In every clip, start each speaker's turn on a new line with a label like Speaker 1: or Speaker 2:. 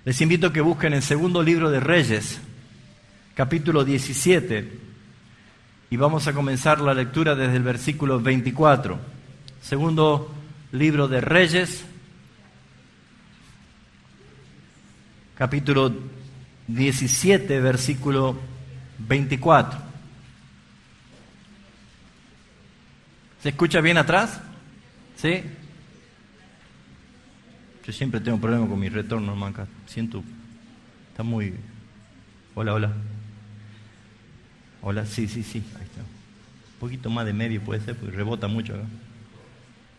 Speaker 1: Les invito a que busquen el segundo libro de Reyes, capítulo 17, y vamos a comenzar la lectura desde el versículo 24. Segundo libro de Reyes, capítulo 17, versículo 24. ¿Se escucha bien atrás? ¿Sí? Yo siempre tengo problemas con mi retorno, hermano, acá. Siento, está muy... Hola, hola. Hola, sí, ahí está. Un poquito más de medio puede ser, porque rebota mucho acá.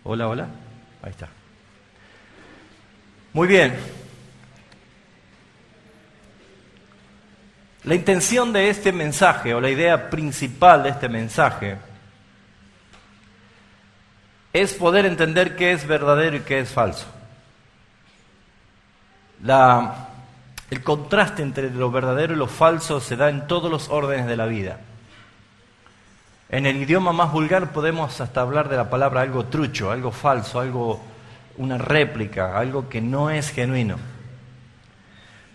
Speaker 1: Hola, hola. Ahí está. Muy bien. La intención de este mensaje, o la idea principal de este mensaje, es poder entender qué es verdadero y qué es falso. El contraste entre lo verdadero y lo falso se da en todos los órdenes de la vida. En el idioma más vulgar podemos hasta hablar de la palabra algo trucho, algo falso, una réplica, algo que no es genuino.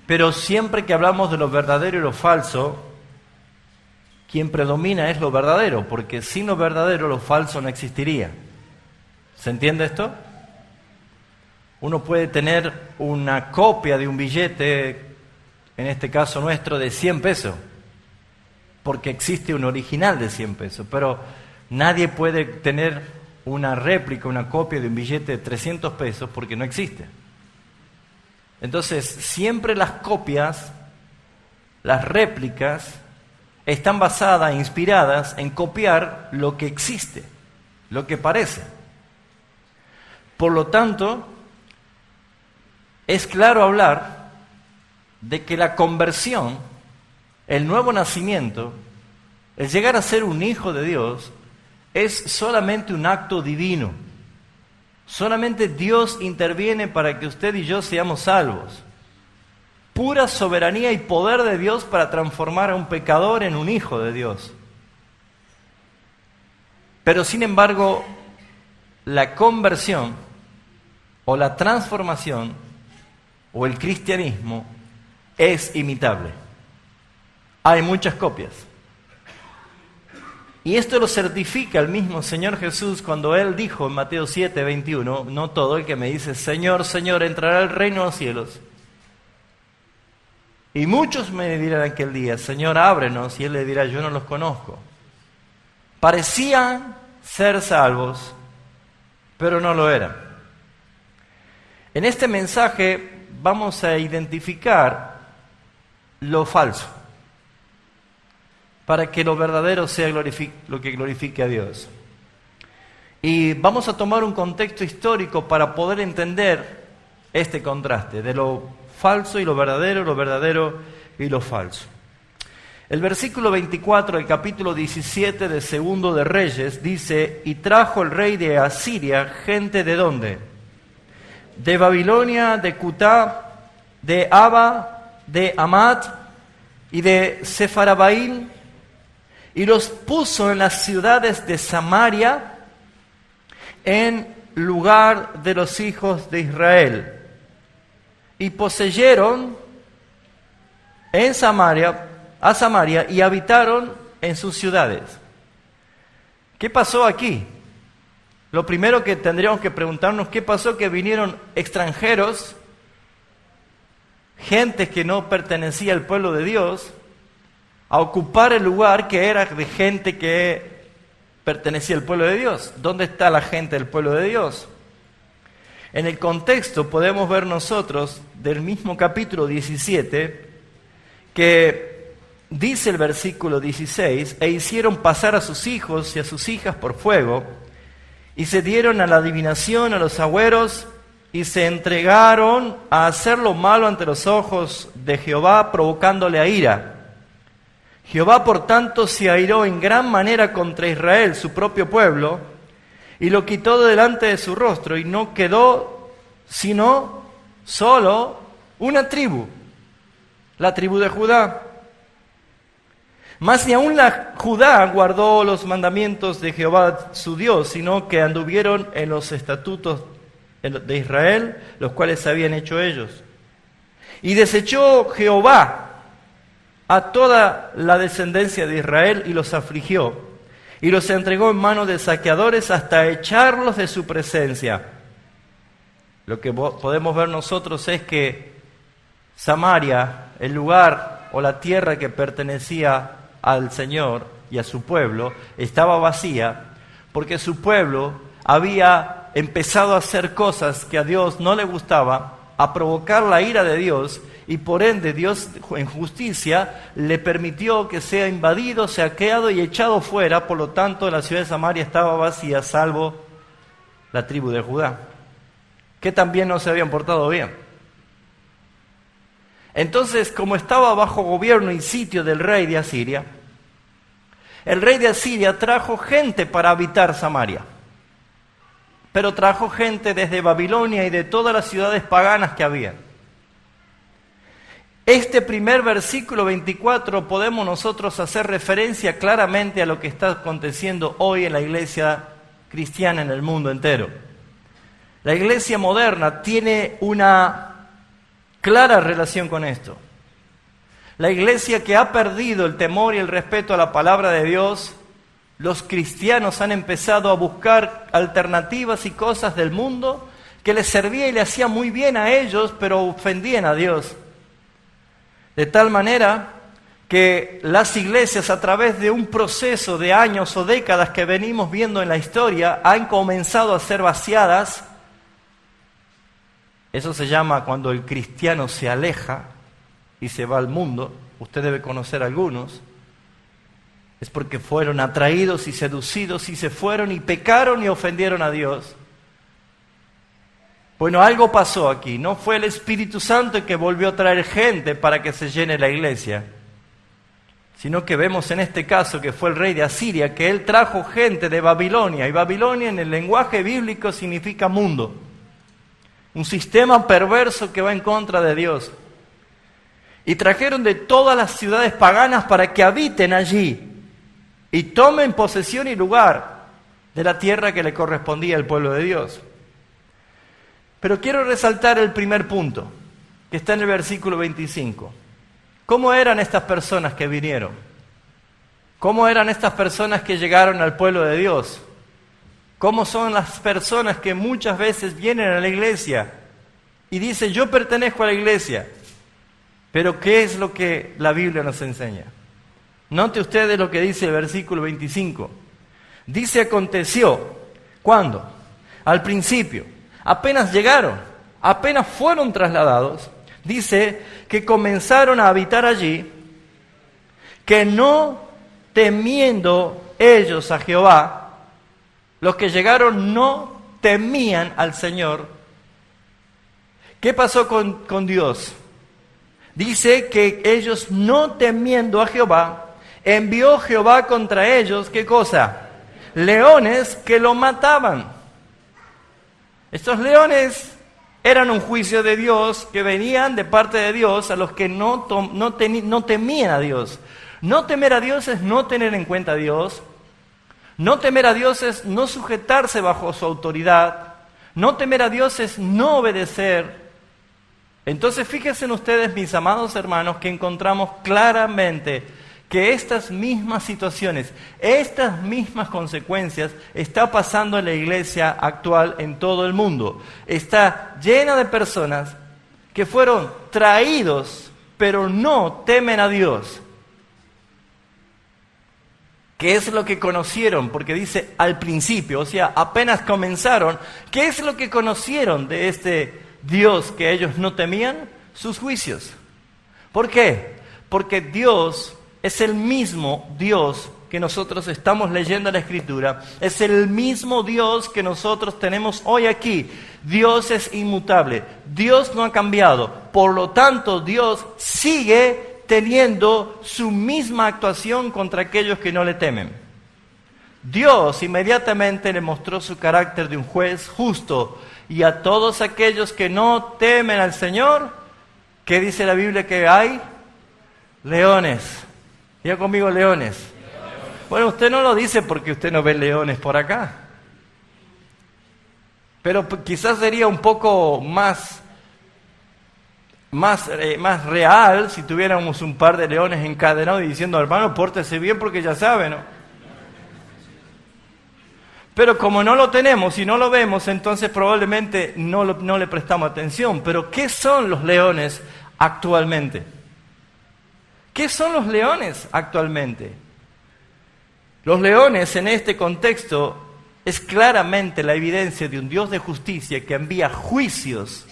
Speaker 1: Pero siempre que hablamos de lo verdadero y lo falso, quien predomina es lo verdadero, porque sin lo verdadero lo falso no existiría. ¿Se entiende esto? Uno puede tener una copia de un billete, en este caso nuestro, de 100 pesos, porque existe un original de 100 pesos, pero nadie puede tener una réplica, una copia de un billete de 300 pesos, porque no existe. Entonces, siempre las copias, las réplicas, están basadas, inspiradas en copiar lo que existe, lo que parece. Por lo tanto, es claro hablar de que la conversión, el nuevo nacimiento, el llegar a ser un hijo de Dios, es solamente un acto divino. Solamente Dios interviene para que usted y yo seamos salvos. Pura soberanía y poder de Dios para transformar a un pecador en un hijo de Dios. Pero sin embargo, la conversión o la transformación o el cristianismo es imitable. Hay muchas copias. Y esto lo certifica el mismo Señor Jesús cuando Él dijo en Mateo 7, 21, no todo el que me dice, Señor, Señor, entrará al reino de los cielos. Y muchos me dirán aquel día, Señor, ábrenos, y Él le dirá, yo no los conozco. Parecían ser salvos, pero no lo eran. En este mensaje vamos a identificar lo falso, para que lo verdadero sea lo que glorifique a Dios. Y vamos a tomar un contexto histórico para poder entender este contraste de lo falso y lo verdadero y lo falso. El versículo 24 del capítulo 17 de Segundo de Reyes dice, y trajo el rey de Asiria gente ¿de dónde? De Babilonia, de Cutá, de Aba, de Amat y de Sefarabaín, y los puso en las ciudades de Samaria en lugar de los hijos de Israel. Y poseyeron a Samaria y habitaron en sus ciudades. ¿Qué pasó aquí? Lo primero que tendríamos que preguntarnos, ¿qué pasó? Que vinieron extranjeros, gente que no pertenecía al pueblo de Dios, a ocupar el lugar que era de gente que pertenecía al pueblo de Dios. ¿Dónde está la gente del pueblo de Dios? En el contexto podemos ver nosotros del mismo capítulo 17 que dice el versículo 16, e hicieron pasar a sus hijos y a sus hijas por fuego, y se dieron a la adivinación, a los agüeros, y se entregaron a hacer lo malo ante los ojos de Jehová, provocándole a ira. Jehová, por tanto, se airó en gran manera contra Israel, su propio pueblo, y lo quitó de delante de su rostro, y no quedó sino solo una tribu, la tribu de Judá. Mas ni aun la Judá guardó los mandamientos de Jehová su Dios, sino que anduvieron en los estatutos de Israel, los cuales habían hecho ellos. Y desechó Jehová a toda la descendencia de Israel y los afligió, y los entregó en manos de saqueadores hasta echarlos de su presencia. Lo que podemos ver nosotros es que Samaria, el lugar o la tierra que pertenecía al Señor y a su pueblo, estaba vacía porque su pueblo había empezado a hacer cosas que a Dios no le gustaba, a provocar la ira de Dios, y por ende Dios en justicia le permitió que sea invadido, saqueado y echado fuera. Por lo tanto, la ciudad de Samaria estaba vacía, salvo la tribu de Judá, que también no se habían portado bien. Entonces, como estaba bajo gobierno y sitio del rey de Asiria, el rey de Asiria trajo gente para habitar Samaria. Pero trajo gente desde Babilonia y de todas las ciudades paganas que había. Este primer versículo 24 podemos nosotros hacer referencia claramente a lo que está aconteciendo hoy en la iglesia cristiana en el mundo entero. La iglesia moderna tiene una clara relación con esto. La iglesia que ha perdido el temor y el respeto a la palabra de Dios, los cristianos han empezado a buscar alternativas y cosas del mundo que les servía y le hacía muy bien a ellos, pero ofendían a Dios. De tal manera que las iglesias, a través de un proceso de años o décadas que venimos viendo en la historia, han comenzado a ser vaciadas. Eso se llama cuando el cristiano se aleja y se va al mundo. Usted debe conocer algunos. Es porque fueron atraídos y seducidos y se fueron y pecaron y ofendieron a Dios. Bueno, algo pasó aquí. No fue el Espíritu Santo el que volvió a traer gente para que se llene la iglesia, sino que vemos en este caso que fue el rey de Asiria, que él trajo gente de Babilonia. Y Babilonia en el lenguaje bíblico significa mundo. Un sistema perverso que va en contra de Dios. Y trajeron de todas las ciudades paganas para que habiten allí y tomen posesión y lugar de la tierra que le correspondía al pueblo de Dios. Pero quiero resaltar el primer punto, que está en el versículo 25. ¿Cómo eran estas personas que vinieron? ¿Cómo eran estas personas que llegaron al pueblo de Dios? ¿Cómo son las personas que muchas veces vienen a la iglesia y dicen, yo pertenezco a la iglesia? Pero ¿qué es lo que la Biblia nos enseña? Note ustedes lo que dice el versículo 25. Dice, aconteció, ¿cuándo? Al principio, apenas llegaron, apenas fueron trasladados, dice que comenzaron a habitar allí, que no temiendo ellos a Jehová, los que llegaron no temían al Señor. ¿Qué pasó con Dios? Dice que ellos no temiendo a Jehová, envió Jehová contra ellos, ¿qué cosa? Leones que lo mataban. Estos leones eran un juicio de Dios que venían de parte de Dios a los que no temían a Dios. No temer a Dios es no tener en cuenta a Dios. No temer a Dios es no sujetarse bajo su autoridad. No temer a Dios es no obedecer. Entonces fíjense ustedes, mis amados hermanos, que encontramos claramente que estas mismas situaciones, estas mismas consecuencias está pasando en la iglesia actual en todo el mundo. Está llena de personas que fueron traídos, pero no temen a Dios. ¿Qué es lo que conocieron? Porque dice al principio, o sea, apenas comenzaron. ¿Qué es lo que conocieron de este Dios que ellos no temían? Sus juicios. ¿Por qué? Porque Dios es el mismo Dios que nosotros estamos leyendo en la Escritura. Es el mismo Dios que nosotros tenemos hoy aquí. Dios es inmutable. Dios no ha cambiado. Por lo tanto, Dios sigue teniendo su misma actuación contra aquellos que no le temen. Dios inmediatamente le mostró su carácter de un juez justo. Y a todos aquellos que no temen al Señor, ¿qué dice la Biblia que hay? Leones. Diga conmigo, leones. Bueno, usted no lo dice porque usted no ve leones por acá. Pero quizás sería un poco más más real si tuviéramos un par de leones encadenados y diciendo, hermano, pórtese bien porque ya sabe, ¿no? Pero como no lo tenemos y no lo vemos, entonces probablemente no le prestamos atención. Pero ¿qué son los leones actualmente? ¿Qué son los leones actualmente? Los leones en este contexto es claramente la evidencia de un Dios de justicia que envía juicios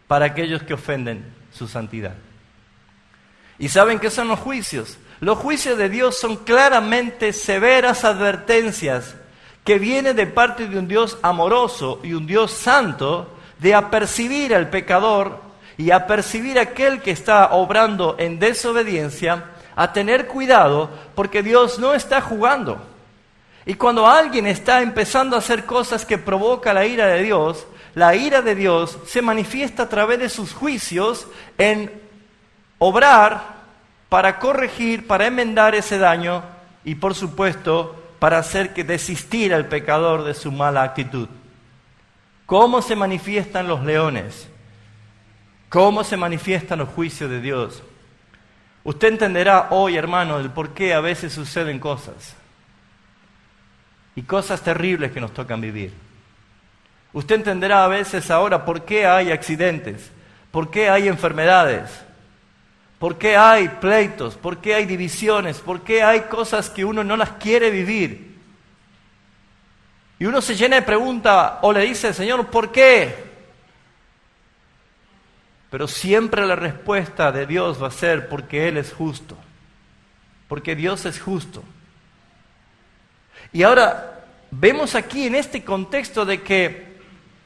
Speaker 1: para aquellos que ofenden su santidad. ¿Y saben qué son los juicios? Los juicios de Dios son claramente severas advertencias que vienen de parte de un Dios amoroso y un Dios santo de apercibir al pecador y apercibir a aquel que está obrando en desobediencia, a tener cuidado porque Dios no está jugando. Y cuando alguien está empezando a hacer cosas que provoca la ira de Dios se manifiesta a través de sus juicios en obrar para corregir, para enmendar ese daño y por supuesto para hacer que desistir al pecador de su mala actitud. ¿Cómo se manifiestan los leones? ¿Cómo se manifiestan los juicios de Dios? Usted entenderá hoy, hermano, el por qué a veces suceden cosas. Y cosas terribles que nos tocan vivir. Usted entenderá a veces ahora por qué hay accidentes, por qué hay enfermedades, por qué hay pleitos, por qué hay divisiones, por qué hay cosas que uno no las quiere vivir. Y uno se llena de preguntas o le dice, Señor, ¿por qué? Pero siempre la respuesta de Dios va a ser porque Él es justo, porque Dios es justo. Y ahora vemos aquí en este contexto de que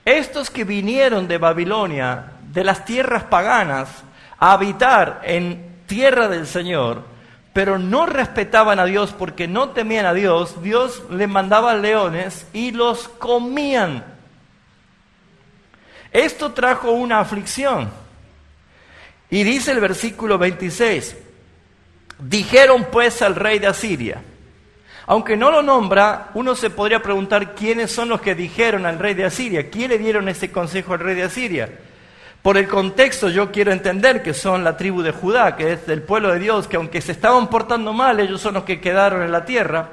Speaker 1: estos que vinieron de Babilonia, de las tierras paganas, a habitar en tierra del Señor, pero no respetaban a Dios porque no temían a Dios, Dios les mandaba leones y los comían. Esto trajo una aflicción. Y dice el versículo 26, dijeron pues al rey de Asiria. Aunque no lo nombra, uno se podría preguntar quiénes son los que dijeron al rey de Asiria. ¿Quién le dieron ese consejo al rey de Asiria? Por el contexto yo quiero entender que son la tribu de Judá, que es del pueblo de Dios, que aunque se estaban portando mal, ellos son los que quedaron en la tierra.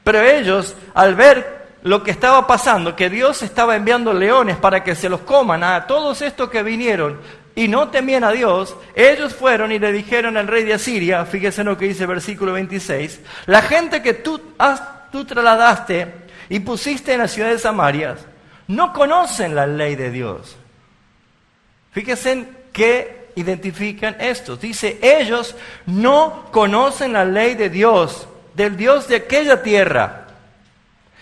Speaker 1: Pero ellos, al ver lo que estaba pasando, que Dios estaba enviando leones para que se los coman a todos estos que vinieron, y no temían a Dios, ellos fueron y le dijeron al rey de Asiria, fíjense lo que dice el versículo 26, la gente que tú trasladaste y pusiste en la ciudad de Samaria, no conocen la ley de Dios. Fíjense que identifican estos. Dice, ellos no conocen la ley de Dios, del Dios de aquella tierra.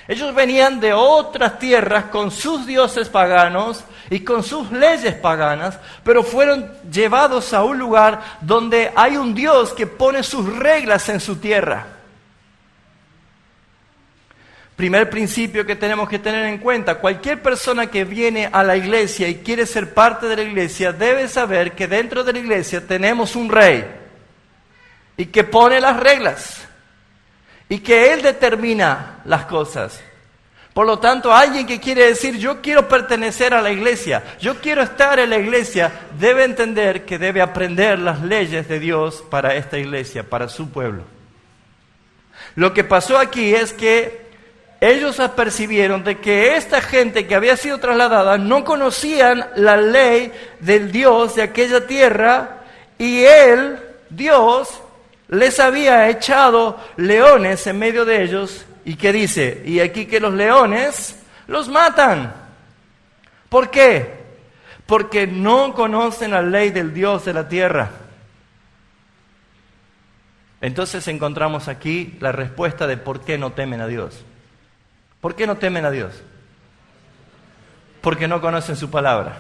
Speaker 1: Ellos venían de otras tierras con sus dioses paganos y con sus leyes paganas, pero fueron llevados a un lugar donde hay un Dios que pone sus reglas en su tierra. Primer principio que tenemos que tener en cuenta, cualquier persona que viene a la iglesia y quiere ser parte de la iglesia debe saber que dentro de la iglesia tenemos un rey y que pone las reglas. Y que Él determina las cosas. Por lo tanto, alguien que quiere decir, yo quiero pertenecer a la iglesia, yo quiero estar en la iglesia, debe entender que debe aprender las leyes de Dios para esta iglesia, para su pueblo. Lo que pasó aquí es que ellos apercibieron de que esta gente que había sido trasladada no conocían la ley del Dios de aquella tierra y Él, Dios, les había echado leones en medio de ellos, y que dice, y aquí que los leones los matan. ¿Por qué? Porque no conocen la ley del Dios de la tierra. Entonces encontramos aquí la respuesta de por qué no temen a Dios. ¿Por qué no temen a Dios? Porque no conocen su palabra.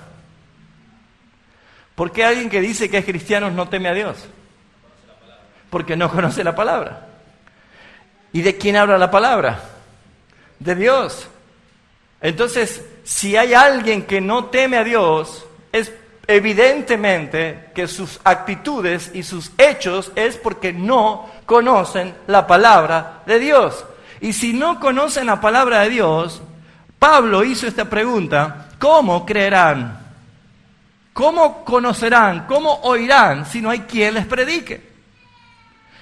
Speaker 1: ¿Por qué alguien que dice que es cristiano no teme a Dios? Porque no conoce la palabra. ¿Y de quién habla la palabra? De Dios. Entonces, si hay alguien que no teme a Dios, es evidentemente que sus actitudes y sus hechos es porque no conocen la palabra de Dios. Y si no conocen la palabra de Dios, Pablo hizo esta pregunta, ¿cómo creerán ¿Cómo conocerán, cómo oirán si no hay quien les predique?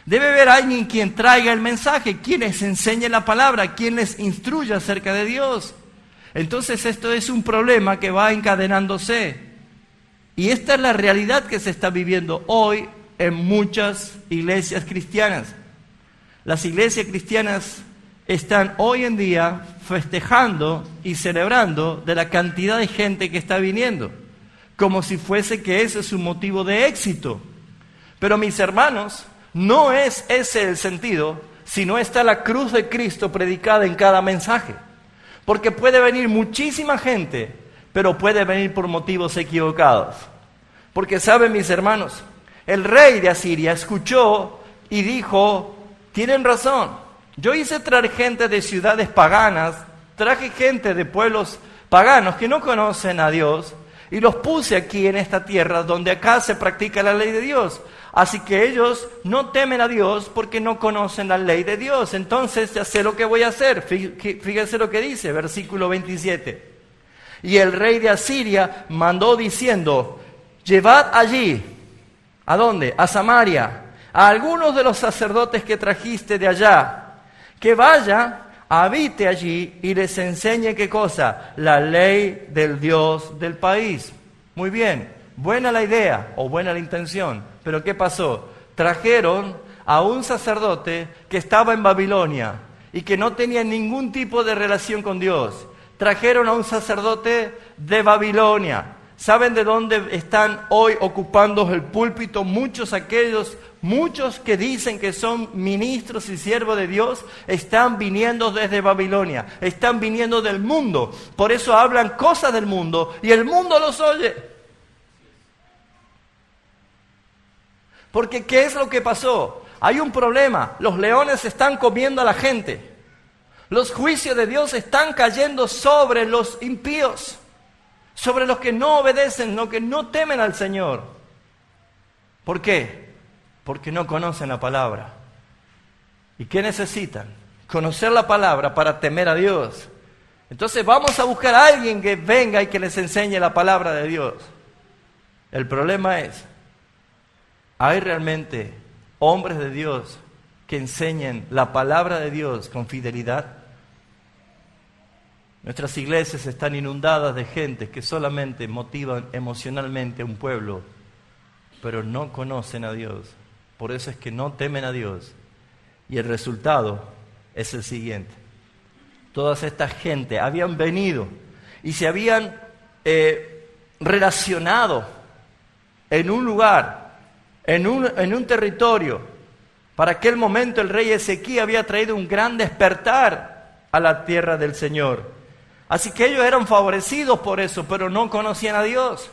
Speaker 1: Debe haber alguien quien traiga el mensaje, quien les enseñe la palabra, quien les instruya acerca de Dios. Entonces esto es un problema que va encadenándose. Y esta es la realidad que se está viviendo hoy en muchas iglesias cristianas. Las iglesias cristianas están hoy en día festejando y celebrando de la cantidad de gente que está viniendo, como si fuese que ese es un motivo de éxito. Pero mis hermanos, no es ese el sentido, sino está la cruz de Cristo predicada en cada mensaje. Porque puede venir muchísima gente, pero puede venir por motivos equivocados. Porque saben, mis hermanos, el rey de Asiria escuchó y dijo, tienen razón, yo hice traer gente de ciudades paganas, traje gente de pueblos paganos que no conocen a Dios, y los puse aquí en esta tierra donde acá se practica la ley de Dios. Así que ellos no temen a Dios porque no conocen la ley de Dios. Entonces ya sé lo que voy a hacer. Fíjense lo que dice, versículo 27. Y el rey de Asiria mandó diciendo, llevad allí, ¿a dónde? A Samaria, a algunos de los sacerdotes que trajiste de allá, que vaya, habite allí y les enseñe ¿qué cosa? La ley del Dios del país. Muy bien, buena la idea o buena la intención, pero ¿qué pasó? Trajeron a un sacerdote que estaba en Babilonia y que no tenía ningún tipo de relación con Dios. Trajeron a un sacerdote de Babilonia. ¿Saben de dónde están hoy ocupando el púlpito muchos que dicen que son ministros y siervos de Dios? Están viniendo desde Babilonia, están viniendo del mundo. Por eso hablan cosas del mundo y el mundo los oye. Porque ¿qué es lo que pasó? Hay un problema, los leones están comiendo a la gente. Los juicios de Dios están cayendo sobre los impíos, sobre los que no obedecen, los que no temen al Señor. ¿Por qué? Porque no conocen la palabra. ¿Y qué necesitan? Conocer la palabra para temer a Dios. Entonces vamos a buscar a alguien que venga y que les enseñe la palabra de Dios. El problema es, ¿hay realmente hombres de Dios que enseñen la palabra de Dios con fidelidad? Nuestras iglesias están inundadas de gente que solamente motivan emocionalmente a un pueblo, pero no conocen a Dios. Por eso es que no temen a Dios. Y el resultado es el siguiente. Toda esta gente habían venido y se habían relacionado en un lugar, en un territorio. Para aquel momento el rey Ezequías había traído un gran despertar a la tierra del Señor. Así que ellos eran favorecidos por eso, pero no conocían a Dios.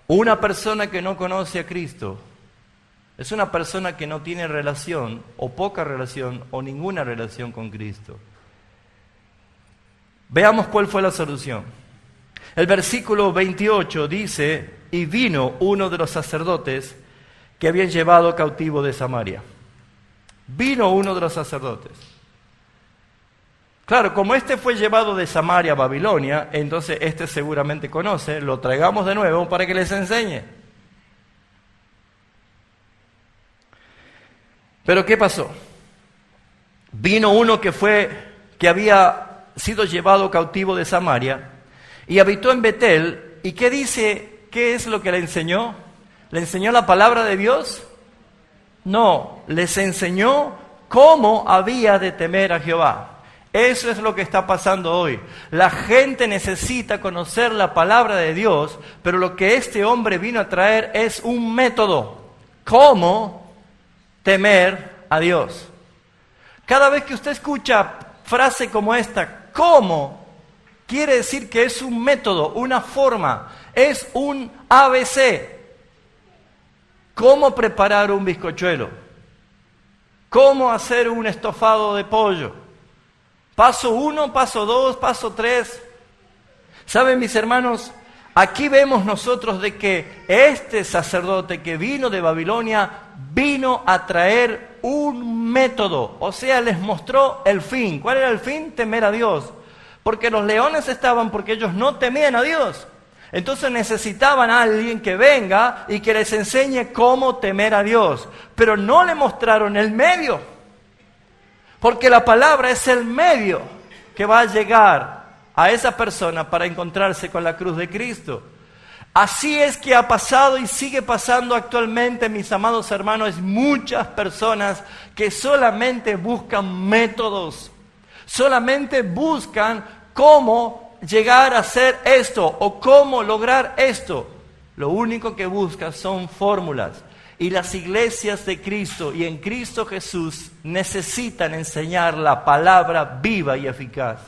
Speaker 1: Una persona que no conoce a Cristo es una persona que no tiene relación, o poca relación, o ninguna relación con Cristo. Veamos cuál fue la solución. El versículo 28 dice, y vino uno de los sacerdotes que habían llevado cautivo de Samaria. Vino uno de los sacerdotes. Claro, como este fue llevado de Samaria a Babilonia, entonces este seguramente conoce, lo traigamos de nuevo para que les enseñe. Pero ¿qué pasó? Vino uno que había sido llevado cautivo de Samaria y habitó en Betel. ¿Y qué dice? ¿Qué es lo que le enseñó? ¿Le enseñó la palabra de Dios? No, les enseñó cómo había de temer a Jehová. Eso es lo que está pasando hoy. La gente necesita conocer la palabra de Dios, pero lo que este hombre vino a traer es un método. ¿Cómo temer a Dios? Cada vez que usted escucha frase como esta, ¿cómo? Quiere decir que es un método, una forma, es un ABC. ¿Cómo preparar un bizcochuelo? ¿Cómo hacer un estofado de pollo? Paso 1, paso 2, paso 3. ¿Saben, mis hermanos? Aquí vemos nosotros de que este sacerdote que vino de Babilonia vino a traer un método. O sea, les mostró el fin. ¿Cuál era el fin? Temer a Dios. Porque los leones estaban porque ellos no temían a Dios. Entonces necesitaban a alguien que venga y que les enseñe cómo temer a Dios. Pero no le mostraron el medio. Porque la palabra es el medio que va a llegar a esa persona para encontrarse con la cruz de Cristo. Así es que ha pasado y sigue pasando actualmente, mis amados hermanos, muchas personas que solamente buscan métodos, solamente buscan cómo llegar a hacer esto o cómo lograr esto. Lo único que buscan son fórmulas. Y las iglesias de Cristo y en Cristo Jesús necesitan enseñar la palabra viva y eficaz.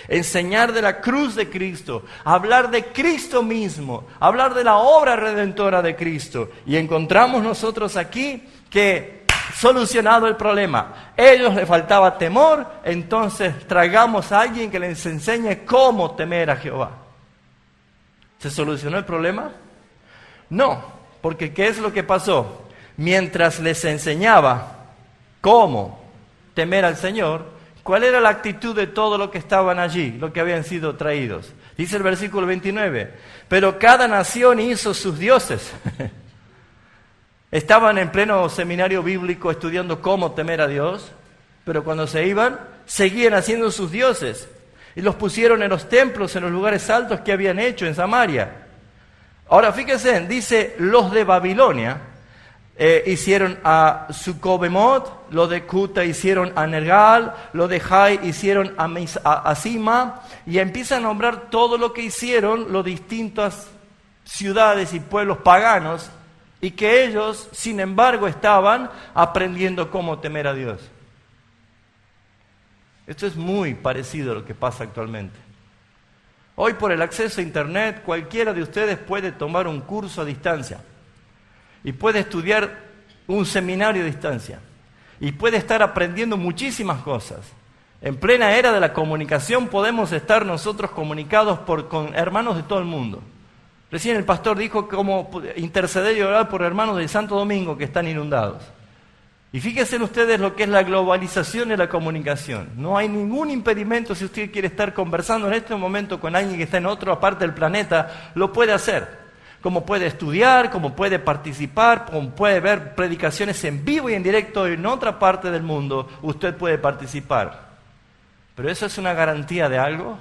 Speaker 1: Enseñar de la cruz de Cristo, hablar de Cristo mismo, hablar de la obra redentora de Cristo. Y encontramos nosotros aquí que, solucionado el problema, ellos les faltaba temor, entonces traigamos a alguien que les enseñe cómo temer a Jehová. ¿Se solucionó el problema? No, porque ¿qué es lo que pasó? Mientras les enseñaba cómo temer al Señor, ¿cuál era la actitud de todo lo que estaban allí, lo que habían sido traídos? Dice el versículo 29, pero cada nación hizo sus dioses. Estaban en pleno seminario bíblico estudiando cómo temer a Dios, pero cuando se iban, seguían haciendo sus dioses. Y los pusieron en los templos, en los lugares altos que habían hecho en Samaria. Ahora fíjense, dice, los de Babilonia hicieron a Sucobemot, los de Cuta hicieron a Nergal, los de Jai hicieron a Sima, y empieza a nombrar todo lo que hicieron los distintas ciudades y pueblos paganos, y que ellos, sin embargo, estaban aprendiendo cómo temer a Dios. Esto es muy parecido a lo que pasa actualmente. Hoy, por el acceso a Internet, cualquiera de ustedes puede tomar un curso a distancia y puede estudiar un seminario a distancia y puede estar aprendiendo muchísimas cosas. En plena era de la comunicación podemos estar nosotros comunicados con hermanos de todo el mundo. Recién el pastor dijo cómo interceder y orar por hermanos del Santo Domingo que están inundados. Y fíjense ustedes lo que es la globalización de la comunicación. No hay ningún impedimento si usted quiere estar conversando en este momento con alguien que está en otra parte del planeta, lo puede hacer. Como puede estudiar, como puede participar, como puede ver predicaciones en vivo y en directo en otra parte del mundo, usted puede participar. ¿Pero eso es una garantía de algo?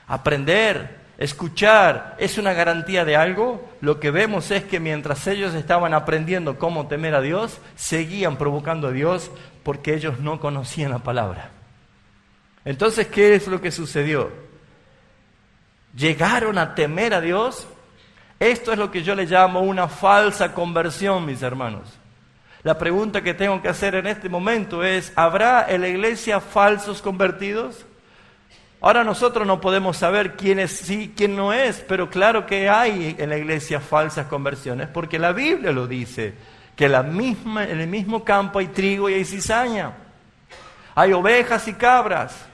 Speaker 1: Aprender, escuchar, ¿es una garantía de algo? Lo que vemos es que mientras ellos estaban aprendiendo cómo temer a Dios, seguían provocando a Dios porque ellos no conocían la palabra. Entonces, ¿qué es lo que sucedió? Llegaron a temer a Dios. Esto es lo que yo le llamo una falsa conversión, mis hermanos. La pregunta que tengo que hacer en este momento es, ¿habrá en la iglesia falsos convertidos? Ahora nosotros no podemos saber quién es sí, quién no es, pero claro que hay en la iglesia falsas conversiones, porque la Biblia lo dice, que en el mismo campo hay trigo y hay cizaña, hay ovejas y cabras,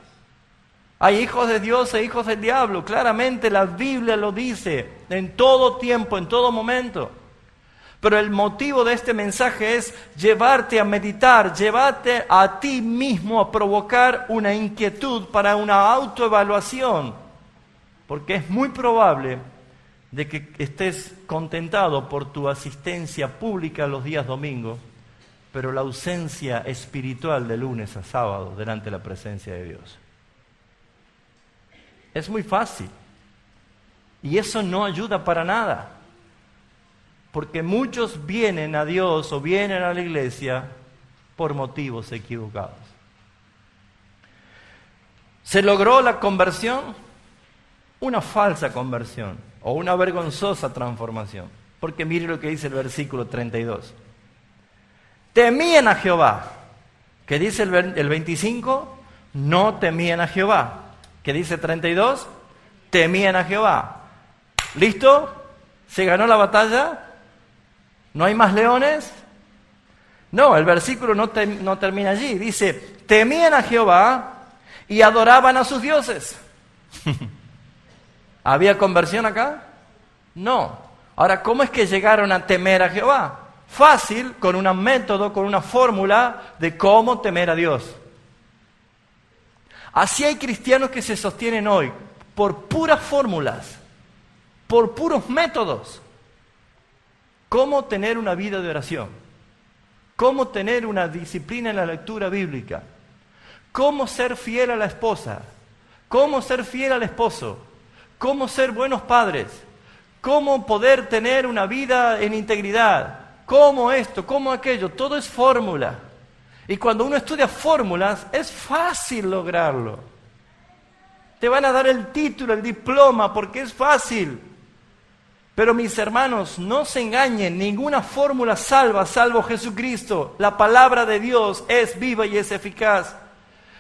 Speaker 1: hay hijos de Dios e hijos del diablo. Claramente la Biblia lo dice, en todo tiempo, en todo momento. Pero el motivo de este mensaje es llevarte a meditar, llevarte a ti mismo a provocar una inquietud para una autoevaluación. Porque es muy probable de que estés contentado por tu asistencia pública los días domingos, pero la ausencia espiritual de lunes a sábado delante de la presencia de Dios. Es muy fácil. Y eso no ayuda para nada. Porque muchos vienen a Dios o vienen a la iglesia por motivos equivocados. ¿Se logró la conversión? Una falsa conversión o una vergonzosa transformación. Porque mire lo que dice el versículo 32. Temían a Jehová. ¿Qué dice el 25? No temían a Jehová. ¿Qué dice 32? Temían a Jehová. ¿Listo? ¿Se ganó la batalla? ¿No hay más leones? No, el versículo no termina allí. Dice, temían a Jehová y adoraban a sus dioses. ¿Había conversión acá? No. Ahora, ¿cómo es que llegaron a temer a Jehová? Fácil, con un método, con una fórmula de cómo temer a Dios. Así hay cristianos que se sostienen hoy por puras fórmulas. por puros métodos. ¿Cómo tener una vida de oración? ¿Cómo tener una disciplina en la lectura bíblica? ¿Cómo ser fiel a la esposa? ¿Cómo ser fiel al esposo? ¿Cómo ser buenos padres? ¿Cómo poder tener una vida en integridad? ¿Cómo esto? ¿Cómo aquello? Todo es fórmula. Y cuando uno estudia fórmulas, es fácil lograrlo. Te van a dar el título, el diploma, porque es fácil. Pero mis hermanos, no se engañen, ninguna fórmula salva, salvo Jesucristo. La palabra de Dios es viva y es eficaz.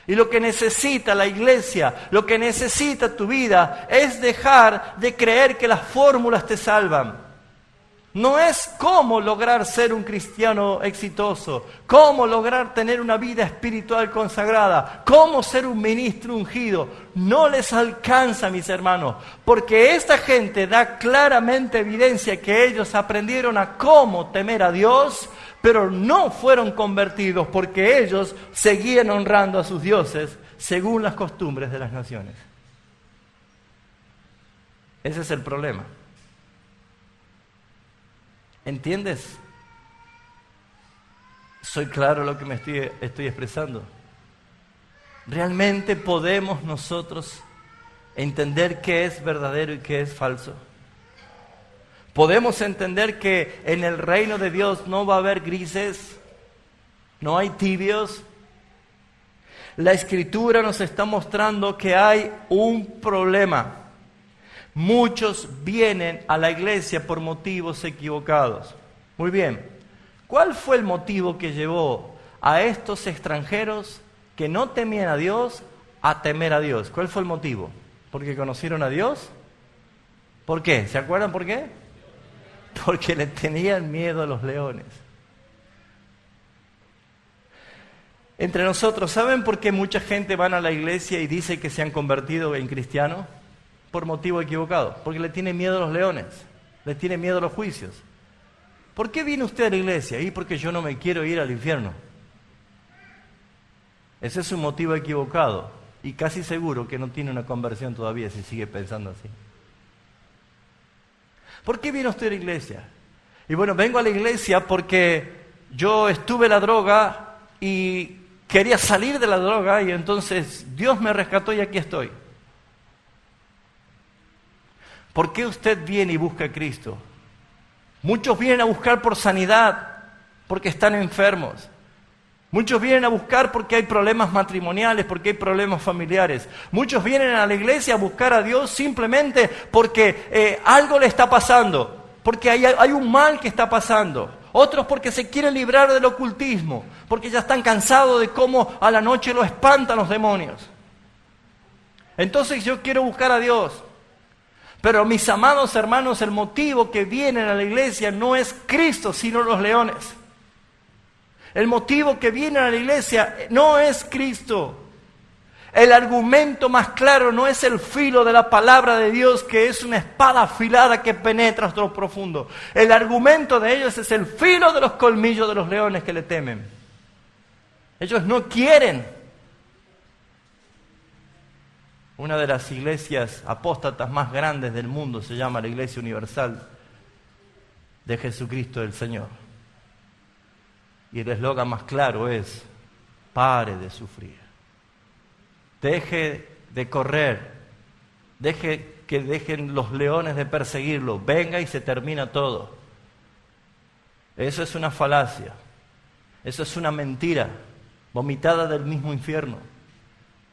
Speaker 1: Y lo que necesita la iglesia, lo que necesita tu vida, es dejar de creer que las fórmulas te salvan. No es cómo lograr ser un cristiano exitoso, cómo lograr tener una vida espiritual consagrada, cómo ser un ministro ungido. No les alcanza, mis hermanos, porque esta gente da claramente evidencia que ellos aprendieron a cómo temer a Dios, pero no fueron convertidos porque ellos seguían honrando a sus dioses según las costumbres de las naciones. Ese es el problema. ¿Entiendes? ¿Soy claro lo que me estoy expresando? ¿Realmente podemos nosotros entender qué es verdadero y qué es falso? ¿Podemos entender que en el reino de Dios no va a haber grises? ¿No hay tibios? La Escritura nos está mostrando que hay un problema. Muchos vienen a la iglesia por motivos equivocados. Muy bien, ¿cuál fue el motivo que llevó a estos extranjeros que no temían a Dios a temer a Dios? ¿Cuál fue el motivo? ¿Porque conocieron a Dios? ¿Por qué? ¿Se acuerdan por qué? Porque le tenían miedo a los leones. Entre nosotros, ¿saben por qué mucha gente va a la iglesia y dice que se han convertido en cristianos? Por motivo equivocado, porque le tiene miedo a los leones, le tiene miedo a los juicios. ¿Por qué viene usted a la iglesia? Y porque yo no me quiero ir al infierno. Ese es un motivo equivocado y casi seguro que no tiene una conversión todavía si sigue pensando así. ¿Por qué viene usted a la iglesia? Y bueno, vengo a la iglesia porque yo estuve en la droga y quería salir de la droga y entonces Dios me rescató y aquí estoy. ¿Por qué usted viene y busca a Cristo? Muchos vienen a buscar por sanidad, porque están enfermos. Muchos vienen a buscar porque hay problemas matrimoniales, porque hay problemas familiares. Muchos vienen a la iglesia a buscar a Dios simplemente porque algo le está pasando, porque hay un mal que está pasando. Otros porque se quieren librar del ocultismo, porque ya están cansados de cómo a la noche lo espantan los demonios. Entonces yo quiero buscar a Dios. Pero mis amados hermanos, el motivo que vienen a la iglesia no es Cristo, sino los leones. El motivo que vienen a la iglesia no es Cristo. El argumento más claro no es el filo de la palabra de Dios, que es una espada afilada que penetra hasta lo profundo. El argumento de ellos es el filo de los colmillos de los leones que le temen. Ellos no quieren. Una de las iglesias apóstatas más grandes del mundo se llama la Iglesia Universal de Jesucristo el Señor. Y el eslogan más claro es: pare de sufrir. Deje de correr. Dejen los leones de perseguirlo. Venga y se termina todo. Eso es una falacia. Eso es una mentira vomitada del mismo infierno,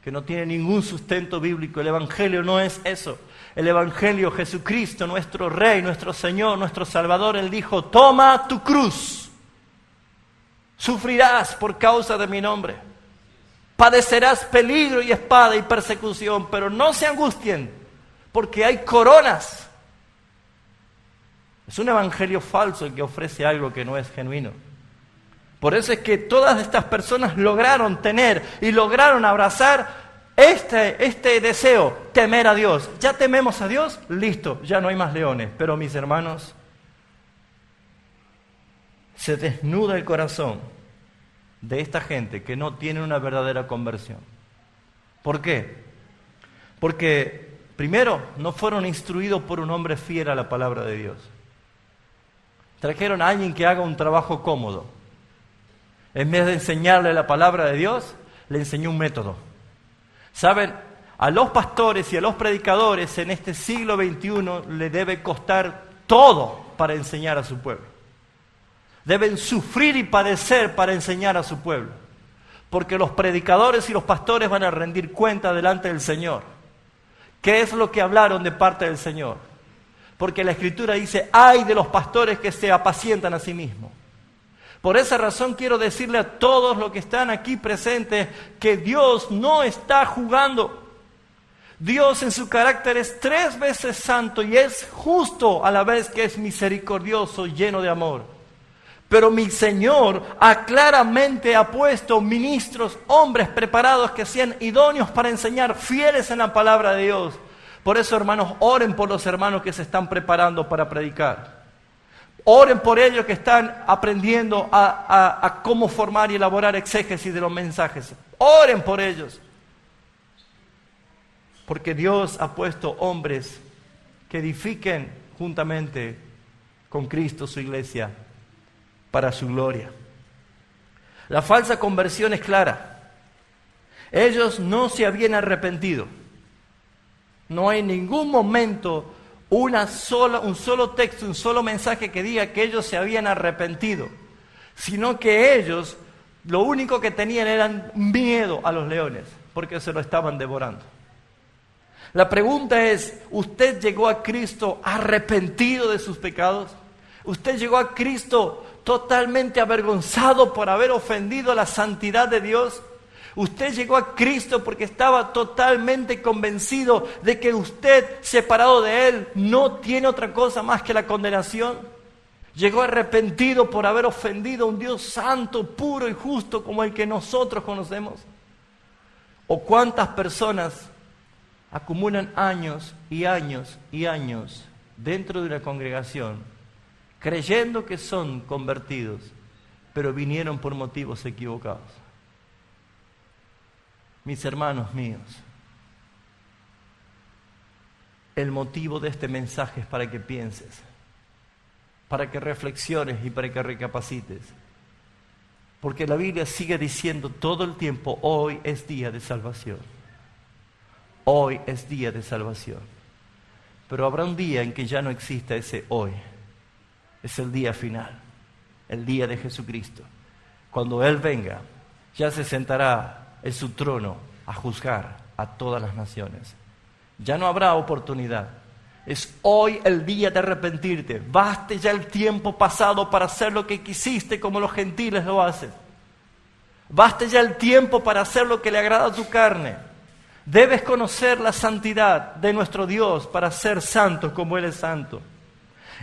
Speaker 1: que no tiene ningún sustento bíblico. El Evangelio no es eso. El Evangelio, Jesucristo, nuestro Rey, nuestro Señor, nuestro Salvador, Él dijo: toma tu cruz, sufrirás por causa de mi nombre, padecerás peligro y espada y persecución, pero no se angustien, porque hay coronas. Es un evangelio falso el que ofrece algo que no es genuino. Por eso es que todas estas personas lograron tener y lograron abrazar este deseo, temer a Dios. Ya tememos a Dios, listo, ya no hay más leones. Pero mis hermanos, se desnuda el corazón de esta gente que no tiene una verdadera conversión. ¿Por qué? Porque Primero, no fueron instruidos por un hombre fiel a la palabra de Dios. Trajeron a alguien que haga un trabajo cómodo. En vez de enseñarle la palabra de Dios, le enseñó un método. ¿Saben? A los pastores y a los predicadores en este siglo XXI le debe costar todo para enseñar a su pueblo. Deben sufrir y padecer para enseñar a su pueblo. Porque los predicadores y los pastores van a rendir cuenta delante del Señor. ¿Qué es lo que hablaron de parte del Señor? Porque la Escritura dice, ¡ay de los pastores que se apacientan a sí mismos! Por esa razón quiero decirle a todos los que están aquí presentes que Dios no está jugando. Dios en su carácter es 3 veces santo y es justo a la vez que es misericordioso, lleno de amor. Pero mi Señor claramente ha puesto ministros, hombres preparados que sean idóneos para enseñar, fieles en la palabra de Dios. Por eso, hermanos, oren por los hermanos que se están preparando para predicar. Oren por ellos que están aprendiendo a cómo formar y elaborar exégesis de los mensajes. Oren por ellos. Porque Dios ha puesto hombres que edifiquen juntamente con Cristo su iglesia para su gloria. La falsa conversión es clara. Ellos no se habían arrepentido. No hay ningún momento un solo texto, un solo mensaje que diga que ellos se habían arrepentido, sino que ellos lo único que tenían era miedo a los leones, porque se lo estaban devorando. La pregunta es, ¿usted llegó a Cristo arrepentido de sus pecados? ¿Usted llegó a Cristo totalmente avergonzado por haber ofendido a la santidad de Dios? Usted llegó a Cristo porque estaba totalmente convencido de que usted, separado de Él, no tiene otra cosa más que la condenación. Llegó arrepentido por haber ofendido a un Dios santo, puro y justo como el que nosotros conocemos. ¿O cuántas personas acumulan años y años y años dentro de una congregación creyendo que son convertidos, pero vinieron por motivos equivocados? Mis hermanos míos, el motivo de este mensaje es para que pienses, para que reflexiones y para que recapacites. Porque la Biblia sigue diciendo todo el tiempo, hoy es día de salvación. Hoy es día de salvación. Pero habrá un día en que ya no exista ese hoy. Es el día final, el día de Jesucristo. Cuando Él venga, ya se sentará en su trono a juzgar a todas las naciones. Ya no habrá oportunidad. Es hoy el día de arrepentirte. Baste ya el tiempo pasado para hacer lo que quisiste como los gentiles lo hacen. Baste ya el tiempo para hacer lo que le agrada a tu carne. Debes conocer la santidad de nuestro Dios para ser santo como Él es santo.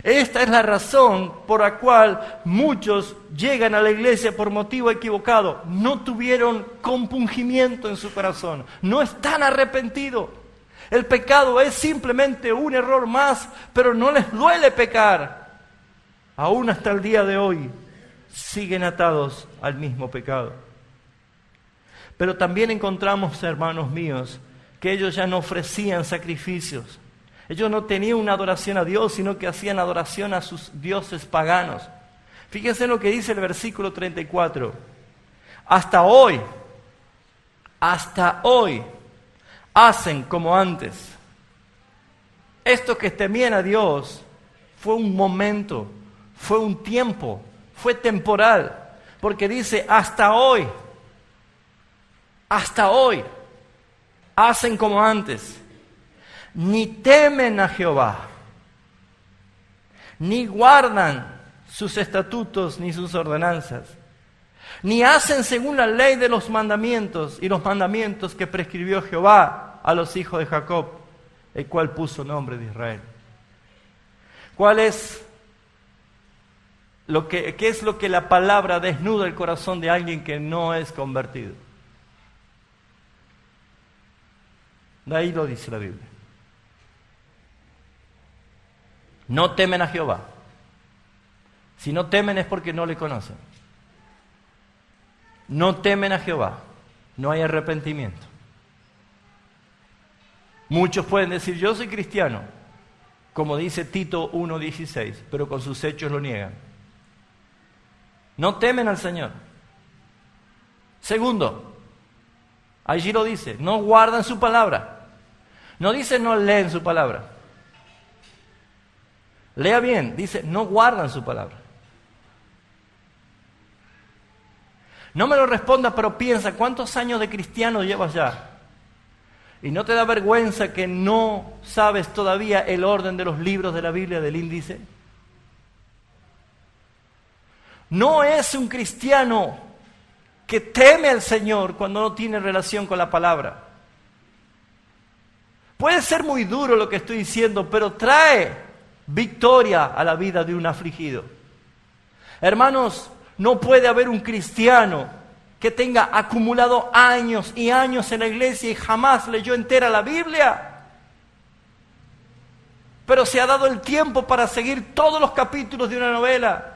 Speaker 1: Esta es la razón por la cual muchos llegan a la iglesia por motivo equivocado. No tuvieron compungimiento en su corazón. No están arrepentidos. El pecado es simplemente un error más, pero no les duele pecar. Aún hasta el día de hoy siguen atados al mismo pecado. Pero también encontramos, hermanos míos, que ellos ya no ofrecían sacrificios. Ellos no tenían una adoración a Dios, sino que hacían adoración a sus dioses paganos. Fíjense lo que dice el versículo 34. Hasta hoy, hacen como antes. Estos que temían a Dios fue un momento, fue un tiempo, fue temporal. Porque dice, hasta hoy, hacen como antes. Ni temen a Jehová, ni guardan sus estatutos ni sus ordenanzas, ni hacen según la ley de los mandamientos y los mandamientos que prescribió Jehová a los hijos de Jacob, el cual puso nombre de Israel. ¿Qué es lo que la palabra desnuda el corazón de alguien que no es convertido? De ahí lo dice la Biblia. No temen a Jehová. Si no temen es porque no le conocen. No temen a Jehová. No hay arrepentimiento. Muchos pueden decir, yo soy cristiano, como dice Tito 1:16, pero con sus hechos lo niegan. No temen al Señor. Segundo, allí lo dice, no guardan su palabra. No dice no leen su palabra. Lea bien, dice no guardan su palabra. No me lo responda, pero piensa, ¿cuántos años de cristiano llevas ya? ¿Y no te da vergüenza que no sabes todavía el orden de los libros de la Biblia del índice? No es un cristiano que teme al Señor cuando no tiene relación con la palabra. Puede ser muy duro lo que estoy diciendo, pero trae victoria a la vida de un afligido. Hermanos, no puede haber un cristiano que tenga acumulado años y años en la iglesia y jamás leyó entera la Biblia, pero se ha dado el tiempo para seguir todos los capítulos de una novela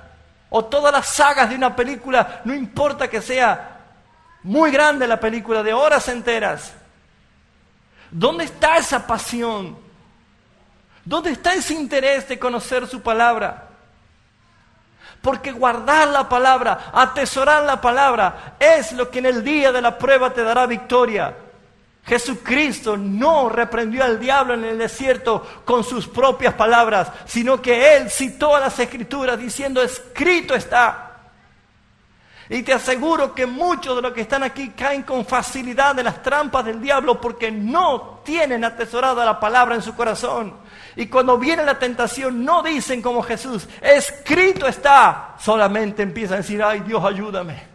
Speaker 1: o todas las sagas de una película, no importa que sea muy grande la película, de horas enteras. ¿Dónde está esa pasión? ¿Dónde está ese interés de conocer su palabra? Porque guardar la palabra, atesorar la palabra, es lo que en el día de la prueba te dará victoria. Jesucristo no reprendió al diablo en el desierto con sus propias palabras, sino que Él citó a las Escrituras diciendo, escrito está. Y te aseguro que muchos de los que están aquí caen con facilidad de las trampas del diablo porque no tienen atesorada la palabra en su corazón. Y cuando viene la tentación no dicen como Jesús, escrito está. Solamente empiezan a decir, ay Dios, ayúdame.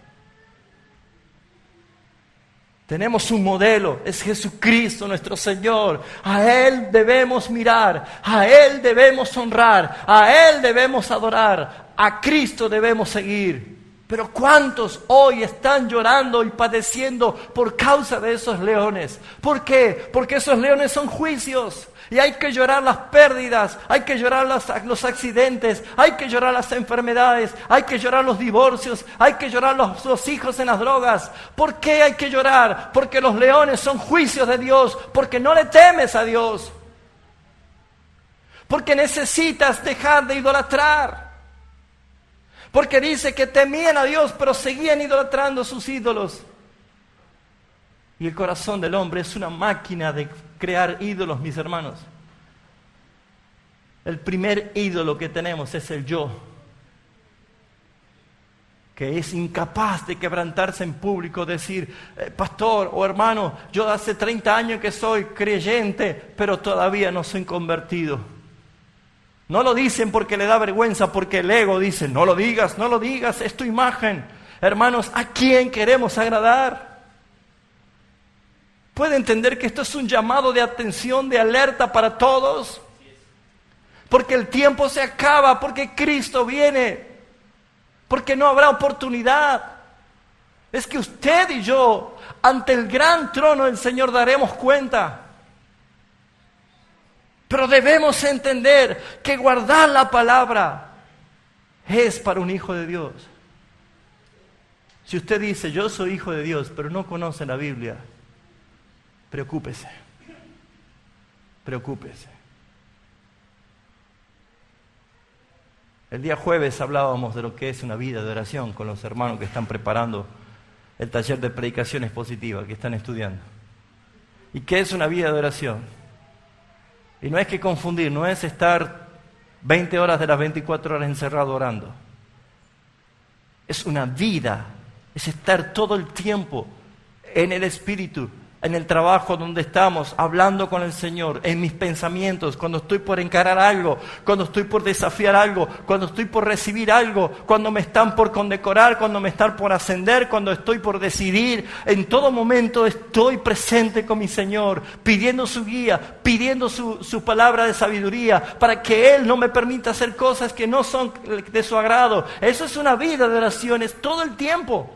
Speaker 1: Tenemos un modelo, es Jesucristo nuestro Señor. A Él debemos mirar, a Él debemos honrar, a Él debemos adorar, a Cristo debemos seguir. Pero ¿cuántos hoy están llorando y padeciendo por causa de esos leones? ¿Por qué? Porque esos leones son juicios. Y hay que llorar las pérdidas, hay que llorar los accidentes, hay que llorar las enfermedades, hay que llorar los divorcios, hay que llorar los hijos en las drogas. ¿Por qué hay que llorar? Porque los leones son juicios de Dios, porque no le temes a Dios. Porque necesitas dejar de idolatrar. Porque dice que temían a Dios, pero seguían idolatrando sus ídolos. Y el corazón del hombre es una máquina de crear ídolos, mis hermanos. El primer ídolo que tenemos es el yo, que es incapaz de quebrantarse en público, decir, pastor o hermano, yo hace 30 años que soy creyente, pero todavía no soy convertido. No lo dicen porque le da vergüenza, porque el ego dice, no lo digas, es tu imagen. Hermanos, ¿a quién queremos agradar? ¿Puede entender que esto es un llamado de atención, de alerta para todos? Porque el tiempo se acaba, porque Cristo viene, porque no habrá oportunidad. Es que usted y yo, ante el gran trono del Señor, daremos cuenta. Pero debemos entender que guardar la palabra es para un hijo de Dios. Si usted dice, yo soy hijo de Dios, pero no conoce la Biblia, preocúpese. Preocúpese. El día jueves hablábamos de lo que es una vida de oración con los hermanos que están preparando el taller de predicaciones positivas, que están estudiando. ¿Y qué es una vida de oración? Y no es que confundir, no es estar 20 horas de las 24 horas encerrado orando. Es una vida, es estar todo el tiempo en el Espíritu, en el trabajo donde estamos, hablando con el Señor, en mis pensamientos, cuando estoy por encarar algo, cuando estoy por desafiar algo, cuando estoy por recibir algo, cuando me están por condecorar, cuando me están por ascender, cuando estoy por decidir. En todo momento estoy presente con mi Señor, pidiendo su guía, pidiendo su palabra de sabiduría, para que Él no me permita hacer cosas que no son de su agrado. Eso es una vida de oraciones todo el tiempo.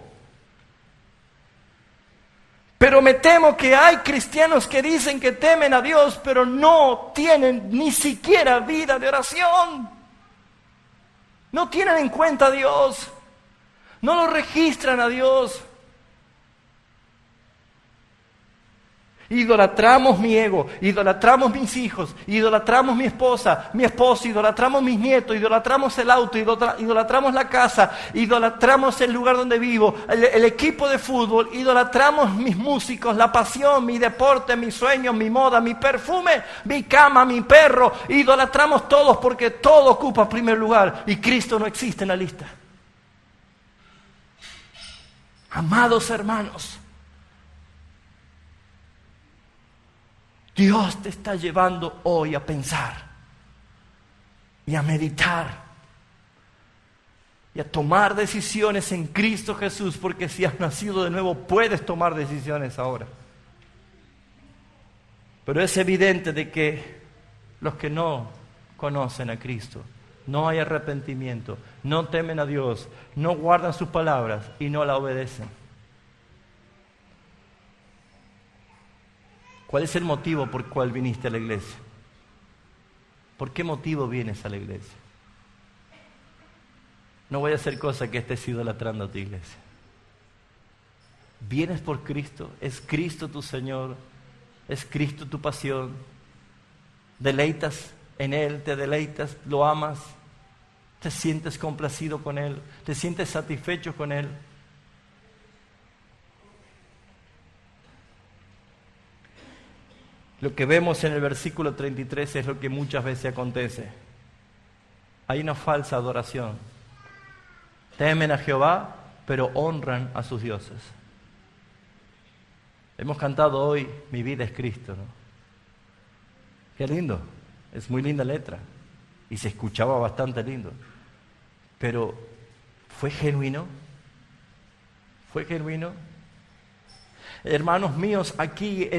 Speaker 1: Pero me temo que hay cristianos que dicen que temen a Dios, pero no tienen ni siquiera vida de oración. No tienen en cuenta a Dios. No lo registran a Dios. Idolatramos mi ego, idolatramos mis hijos, idolatramos mi esposa, mi esposo, idolatramos mis nietos, idolatramos el auto, idolatramos la casa, idolatramos el lugar donde vivo, el equipo de fútbol, idolatramos mis músicos, la pasión, mi deporte, mis sueños, mi moda, mi perfume, mi cama, mi perro. Idolatramos todos porque todo ocupa primer lugar y Cristo no existe en la lista. Amados hermanos, Dios te está llevando hoy a pensar y a meditar y a tomar decisiones en Cristo Jesús, porque si has nacido de nuevo puedes tomar decisiones ahora. Pero es evidente de que los que no conocen a Cristo, no hay arrepentimiento, no temen a Dios, no guardan sus palabras y no la obedecen. ¿Cuál es el motivo por el cual viniste a la iglesia? ¿Por qué motivo vienes a la iglesia? No voy a hacer cosa que estés idolatrando a tu iglesia. ¿Vienes por Cristo? ¿Es Cristo tu Señor? ¿Es Cristo tu pasión? ¿Deleitas en Él? ¿Te deleitas? ¿Lo amas? ¿Te sientes complacido con Él? ¿Te sientes satisfecho con Él? Lo que vemos en el versículo 33 es lo que muchas veces acontece. Hay una falsa adoración. Temen a Jehová, pero honran a sus dioses. Hemos cantado hoy, mi vida es Cristo, ¿no? Qué lindo, es muy linda letra. Y se escuchaba bastante lindo. Pero, ¿fue genuino? ¿Fue genuino? Hermanos míos, aquí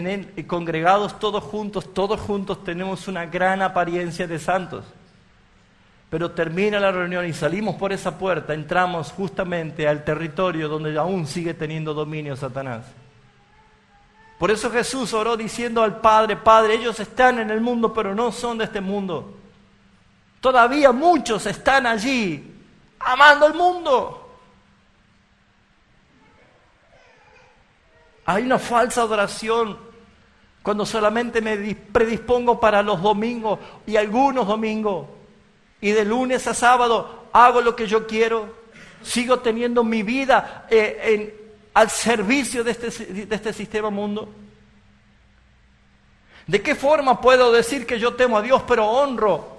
Speaker 1: congregados todos juntos tenemos una gran apariencia de santos. Pero termina la reunión y salimos por esa puerta, entramos justamente al territorio donde aún sigue teniendo dominio Satanás. Por eso Jesús oró diciendo al Padre, Padre, ellos están en el mundo, pero no son de este mundo. Todavía muchos están allí, amando el mundo. Hay una falsa adoración cuando solamente me predispongo para los domingos y algunos domingos. Y de lunes a sábado hago lo que yo quiero. Sigo teniendo mi vida al servicio de este sistema mundo. ¿De qué forma puedo decir que yo temo a Dios pero honro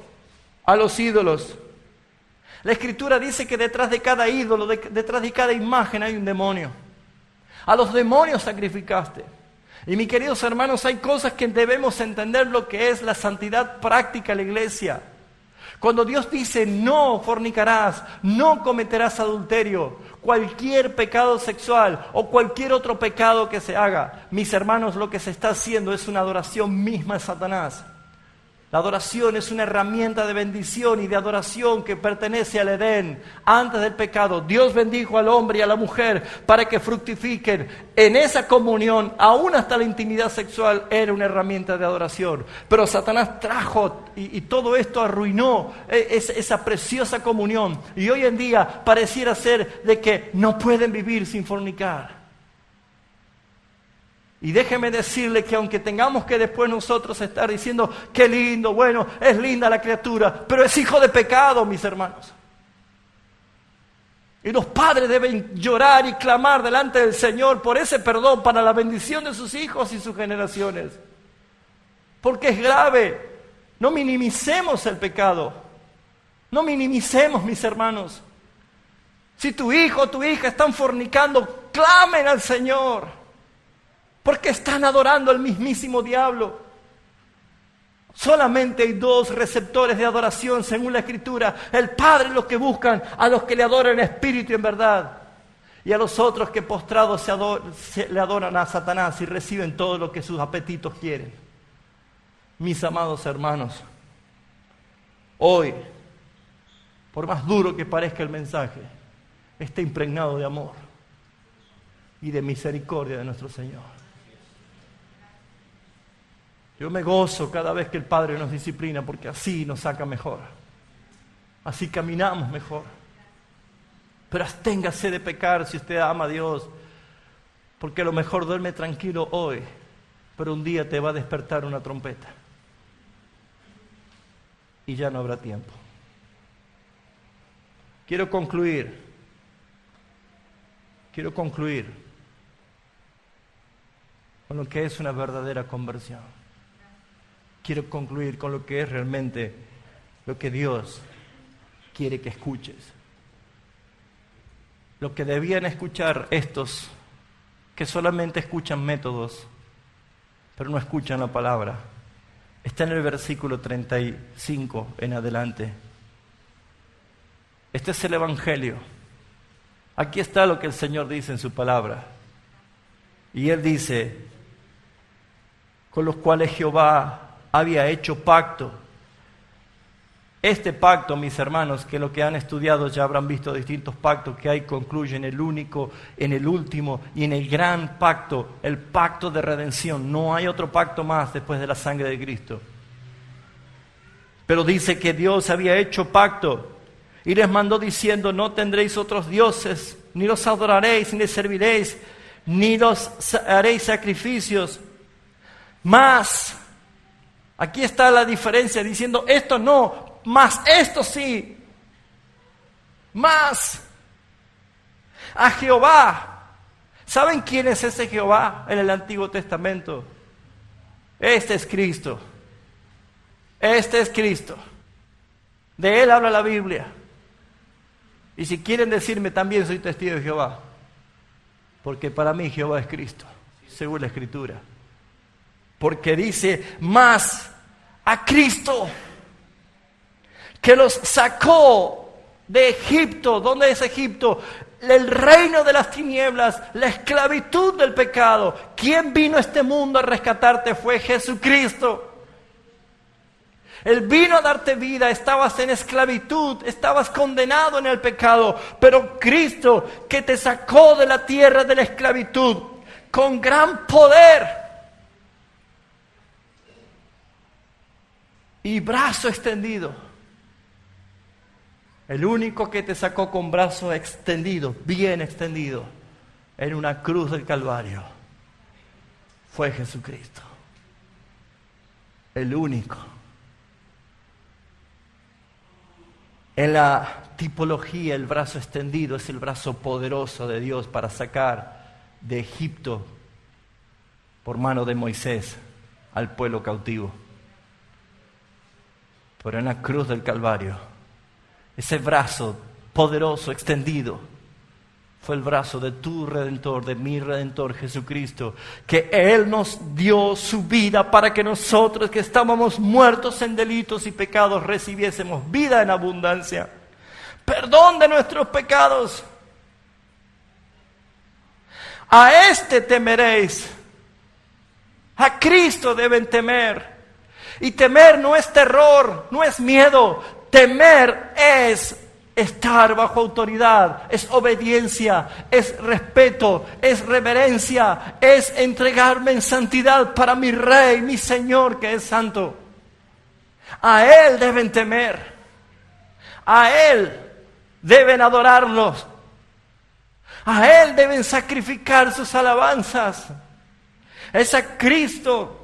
Speaker 1: a los ídolos? La Escritura dice que detrás de cada ídolo, detrás de cada imagen hay un demonio. A los demonios sacrificaste. Y mis queridos hermanos, hay cosas que debemos entender lo que es la santidad práctica en la iglesia. Cuando Dios dice no fornicarás, no cometerás adulterio, cualquier pecado sexual o cualquier otro pecado que se haga, mis hermanos, lo que se está haciendo es una adoración misma a Satanás. La adoración es una herramienta de bendición y de adoración que pertenece al Edén. Antes del pecado, Dios bendijo al hombre y a la mujer para que fructifiquen. En esa comunión, aún hasta la intimidad sexual, era una herramienta de adoración. Pero Satanás trajo y todo esto arruinó esa preciosa comunión. Y hoy en día pareciera ser de que no pueden vivir sin fornicar. Y déjeme decirle que aunque tengamos que después nosotros estar diciendo qué lindo, bueno, es linda la criatura, pero es hijo de pecado, mis hermanos. Y los padres deben llorar y clamar delante del Señor por ese perdón para la bendición de sus hijos y sus generaciones. Porque es grave. No minimicemos el pecado. No minimicemos, mis hermanos. Si tu hijo o tu hija están fornicando, clamen al Señor. Porque están adorando al mismísimo diablo. Solamente hay dos receptores de adoración según la Escritura. El Padre los que buscan, a los que le adoran en espíritu y en verdad. Y a los otros que postrados le adoran a Satanás y reciben todo lo que sus apetitos quieren. Mis amados hermanos, hoy, por más duro que parezca el mensaje, está impregnado de amor y de misericordia de nuestro Señor. Yo me gozo cada vez que el Padre nos disciplina porque así nos saca mejor. Así caminamos mejor. Pero absténgase de pecar si usted ama a Dios, porque a lo mejor duerme tranquilo hoy, pero un día te va a despertar una trompeta y ya no habrá tiempo. Quiero concluir con lo que es una verdadera conversión. Quiero concluir con lo que es realmente lo que Dios quiere que escuches. Lo que debían escuchar estos que solamente escuchan métodos, pero no escuchan la palabra. Está en el versículo 35 en adelante. Este es el Evangelio. Aquí está lo que el Señor dice en su palabra. Y Él dice, con los cuales Jehová había hecho pacto. Este pacto, mis hermanos, que lo que han estudiado ya habrán visto distintos pactos que hay, concluyen en el único, en el último y en el gran pacto, el pacto de redención. No hay otro pacto más después de la sangre de Cristo. Pero dice que Dios había hecho pacto y les mandó diciendo, no tendréis otros dioses, ni los adoraréis, ni les serviréis, ni los haréis sacrificios. Más, aquí está la diferencia, diciendo esto no, más esto sí, más a Jehová. ¿Saben quién es ese Jehová en el Antiguo Testamento? Este es Cristo. Este es Cristo. De Él habla la Biblia. Y si quieren decirme, también soy testigo de Jehová. Porque para mí Jehová es Cristo, según la Escritura. Porque dice, más a Cristo, que los sacó de Egipto. ¿Dónde es Egipto? El reino de las tinieblas, la esclavitud del pecado. ¿Quién vino a este mundo a rescatarte? Fue Jesucristo. Él vino a darte vida, estabas en esclavitud, estabas condenado en el pecado, pero Cristo, que te sacó de la tierra de la esclavitud, con gran poder y brazo extendido, el único que te sacó con brazo extendido, bien extendido, en una cruz del Calvario, fue Jesucristo. El único. En la tipología, el brazo extendido es el brazo poderoso de Dios para sacar de Egipto por mano de Moisés al pueblo cautivo. Pero en la cruz del Calvario, ese brazo poderoso, extendido, fue el brazo de tu Redentor, de mi Redentor Jesucristo, que Él nos dio su vida para que nosotros que estábamos muertos en delitos y pecados recibiésemos vida en abundancia, perdón de nuestros pecados. A este temeréis, a Cristo deben temer. Y temer no es terror, no es miedo, temer es estar bajo autoridad, es obediencia, es respeto, es reverencia, es entregarme en santidad para mi Rey, mi Señor que es santo. A Él deben temer, a Él deben adorarlos, a Él deben sacrificar sus alabanzas. Es a Cristo.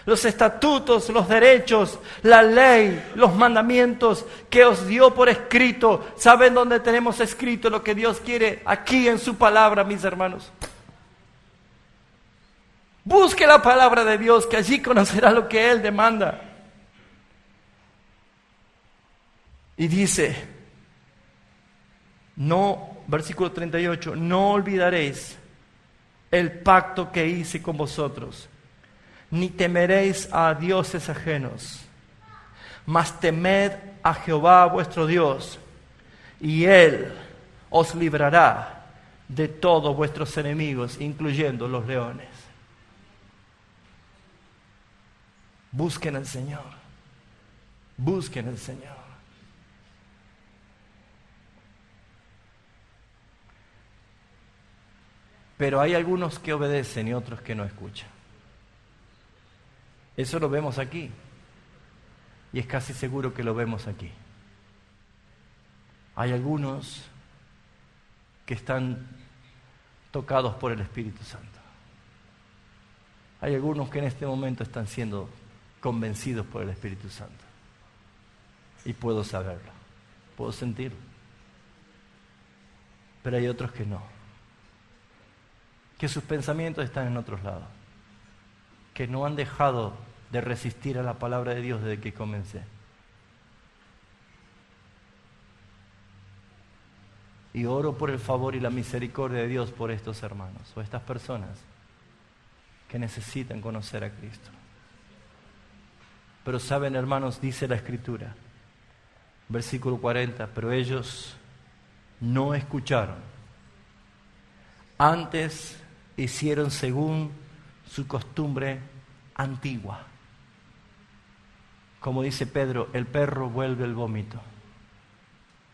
Speaker 1: Los estatutos, los derechos, la ley, los mandamientos que os dio por escrito. ¿Saben dónde tenemos escrito lo que Dios quiere? Aquí en su palabra, mis hermanos. Busque la palabra de Dios, que allí conocerá lo que Él demanda. Y dice, no, versículo 38, no olvidaréis el pacto que hice con vosotros, ni temeréis a dioses ajenos, mas temed a Jehová vuestro Dios, y Él os librará de todos vuestros enemigos, incluyendo los leones. Busquen al Señor, busquen al Señor. Pero hay algunos que obedecen y otros que no escuchan. Eso lo vemos aquí. Y es casi seguro que lo vemos aquí. Hay algunos que están tocados por el Espíritu Santo. Hay algunos que en este momento están siendo convencidos por el Espíritu Santo. Y puedo saberlo, puedo sentirlo. Pero hay otros que no. Que sus pensamientos están en otros lados. Que no han dejado de resistir a la palabra de Dios desde que comencé. Y oro por el favor y la misericordia de Dios por estos hermanos o estas personas que necesitan conocer a Cristo. Pero saben, hermanos, dice la Escritura, versículo 40, pero ellos no escucharon. Antes hicieron según su costumbre antigua. Como dice Pedro, el perro vuelve al vómito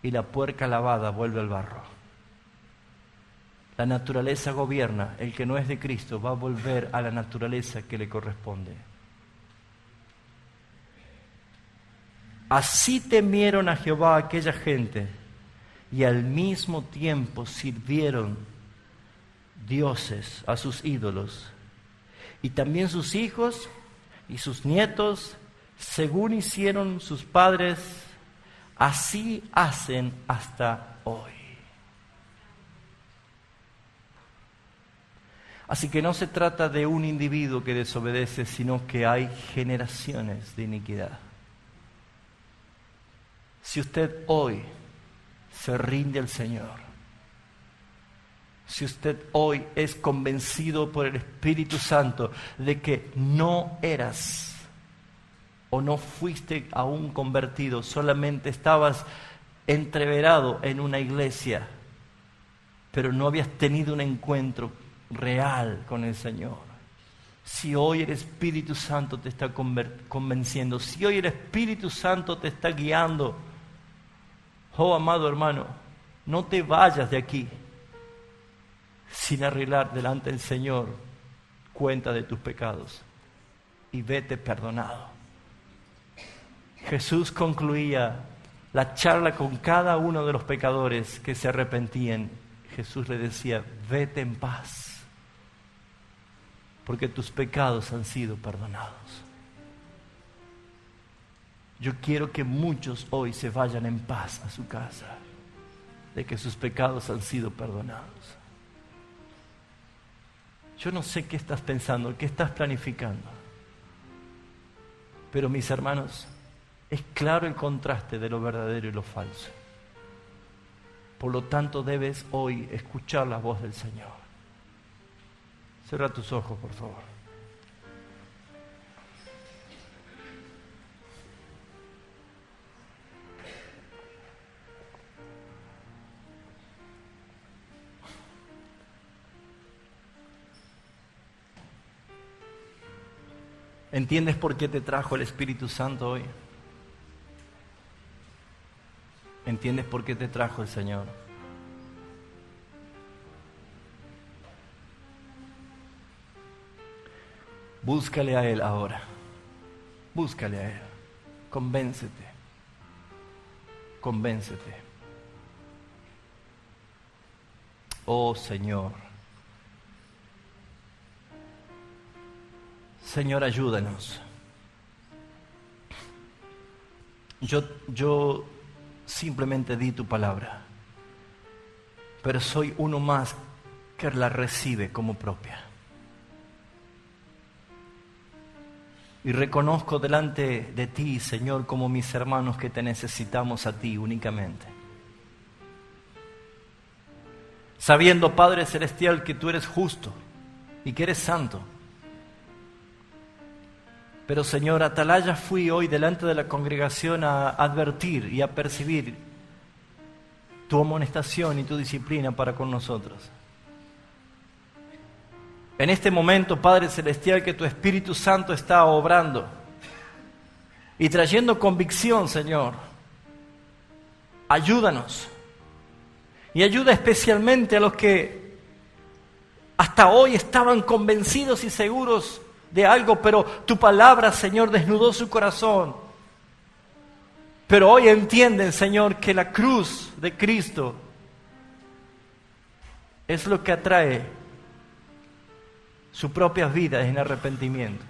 Speaker 1: y la puerca lavada vuelve al barro. La naturaleza gobierna, el que no es de Cristo va a volver a la naturaleza que le corresponde. Así temieron a Jehová aquella gente y al mismo tiempo sirvieron dioses a sus ídolos. Y también sus hijos y sus nietos, según hicieron sus padres, así hacen hasta hoy. Así que no se trata de un individuo que desobedece, sino que hay generaciones de iniquidad. Si usted hoy se rinde al Señor, si usted hoy es convencido por el Espíritu Santo de que no eras o no fuiste aún convertido, solamente estabas entreverado en una iglesia, pero no habías tenido un encuentro real con el Señor. Si hoy el Espíritu Santo te está convenciendo, si hoy el Espíritu Santo te está guiando, oh amado hermano, no te vayas de aquí sin arreglar delante del Señor cuenta de tus pecados y vete perdonado. Jesús concluía la charla con cada uno de los pecadores que se arrepentían. Jesús le decía, vete en paz, porque tus pecados han sido perdonados. Yo quiero que muchos hoy se vayan en paz a su casa, de que sus pecados han sido perdonados. Yo no sé qué estás pensando, qué estás planificando, pero mis hermanos, es claro el contraste de lo verdadero y lo falso. Por lo tanto, debes hoy escuchar la voz del Señor. Cierra tus ojos, por favor. ¿Entiendes por qué te trajo el Espíritu Santo hoy? ¿Entiendes por qué te trajo el Señor? Búscale a Él ahora. Búscale a Él. Convéncete. Convéncete. Oh Señor. Señor, ayúdanos. Yo simplemente di tu palabra, pero soy uno más que la recibe como propia. Y reconozco delante de ti, Señor, como mis hermanos, que te necesitamos a ti únicamente. Sabiendo, Padre Celestial, que tú eres justo y que eres santo. Pero, Señor, atalaya fui hoy delante de la congregación a advertir y a percibir tu amonestación y tu disciplina para con nosotros. En este momento, Padre Celestial, que tu Espíritu Santo está obrando y trayendo convicción, Señor, ayúdanos. Y ayuda especialmente a los que hasta hoy estaban convencidos y seguros de algo, pero tu palabra, Señor, desnudó su corazón. Pero hoy entienden, Señor, que la cruz de Cristo es lo que atrae sus propias vidas en arrepentimiento.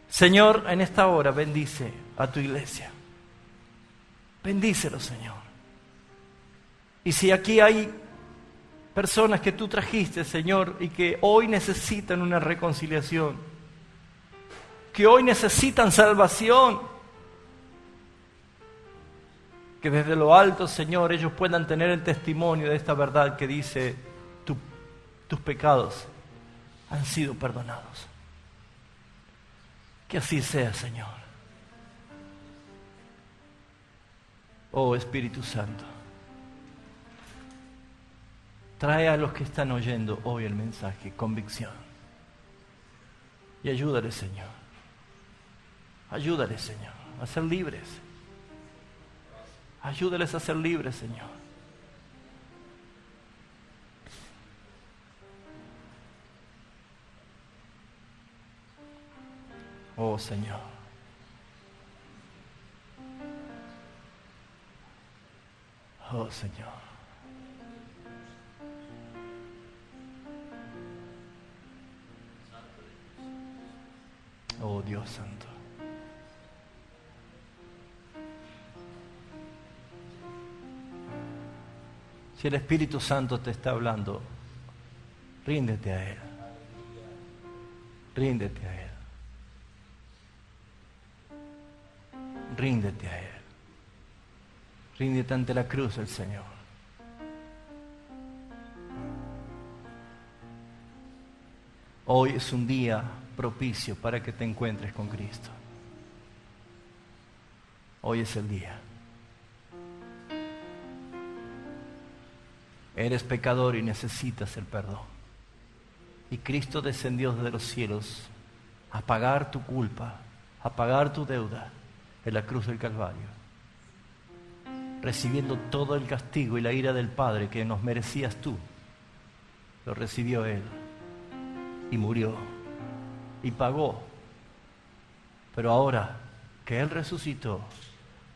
Speaker 1: Señor, en esta hora bendice a tu iglesia. Bendícelo, Señor. Y si aquí hay personas que tú trajiste, Señor, y que hoy necesitan una reconciliación, que hoy necesitan salvación, que desde lo alto, Señor, ellos puedan tener el testimonio de esta verdad que dice, tus pecados han sido perdonados. Que así sea, Señor. Oh Espíritu Santo, trae a los que están oyendo hoy el mensaje convicción. Y ayúdales, Señor. Ayúdales, Señor, a ser libres. Ayúdales a ser libres, Señor. Oh, Señor. Oh, Señor. Oh, Dios Santo. Si el Espíritu Santo te está hablando, ríndete a Él. Ríndete a Él. Ríndete a Él. Ríndete ante la cruz del Señor. Hoy es un día propicio para que te encuentres con Cristo. Hoy es el día. Eres pecador y necesitas el perdón. Y Cristo descendió desde los cielos a pagar tu culpa, a pagar tu deuda en la cruz del Calvario, recibiendo todo el castigo y la ira del Padre que nos merecías tú. Lo recibió Él y murió y pagó. Pero ahora que Él resucitó,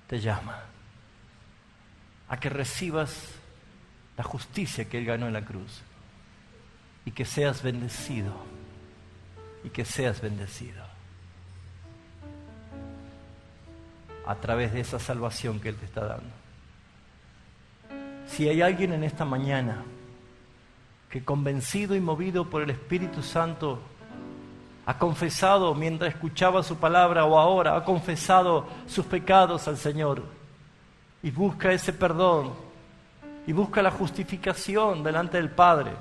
Speaker 1: te llama a que recibas la justicia que Él ganó en la cruz y que seas bendecido, y que seas bendecido a través de esa salvación que Él te está dando. Si hay alguien en esta mañana que convencido y movido por el Espíritu Santo ha confesado mientras escuchaba su palabra o ahora ha confesado sus pecados al Señor y busca ese perdón y busca la justificación delante del Padre,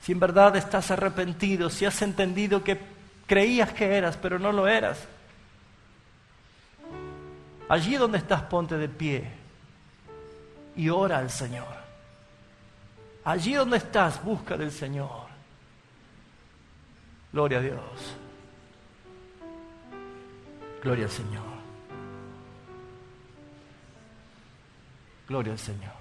Speaker 1: si en verdad estás arrepentido, si has entendido que creías que eras pero no lo eras, allí donde estás ponte de pie y ora al Señor. Allí donde estás, busca del Señor. Gloria a Dios. Gloria al Señor. Gloria al Señor.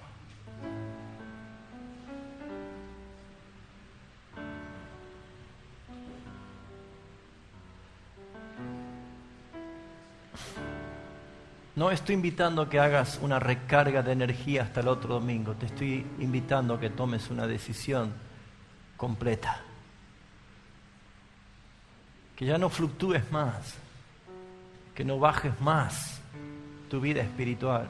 Speaker 1: No estoy invitando a que hagas una recarga de energía hasta el otro domingo. Te estoy invitando a que tomes una decisión completa. Que ya no fluctúes más. Que no bajes más tu vida espiritual.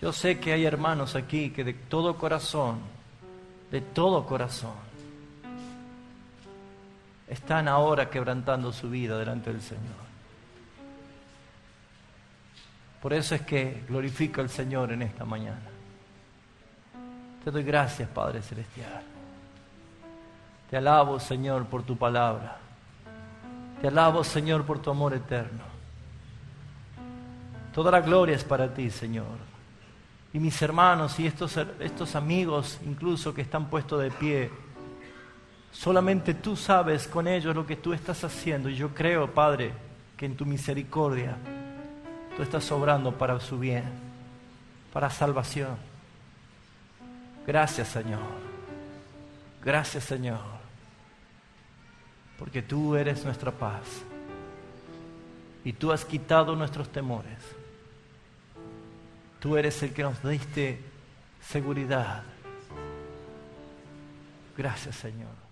Speaker 1: Yo sé que hay hermanos aquí que de todo corazón, están ahora quebrantando su vida delante del Señor. Por eso es que glorifico al Señor en esta mañana. Te doy gracias, Padre Celestial. Te alabo, Señor, por tu palabra. Te alabo, Señor, por tu amor eterno. Toda la gloria es para ti, Señor. Y mis hermanos y estos amigos, incluso que están puestos de pie, solamente tú sabes con ellos lo que tú estás haciendo. Y yo creo, Padre, que en tu misericordia tú estás obrando para su bien, para salvación. Gracias, Señor. Gracias, Señor. Porque tú eres nuestra paz. Y tú has quitado nuestros temores. Tú eres el que nos diste seguridad. Gracias, Señor.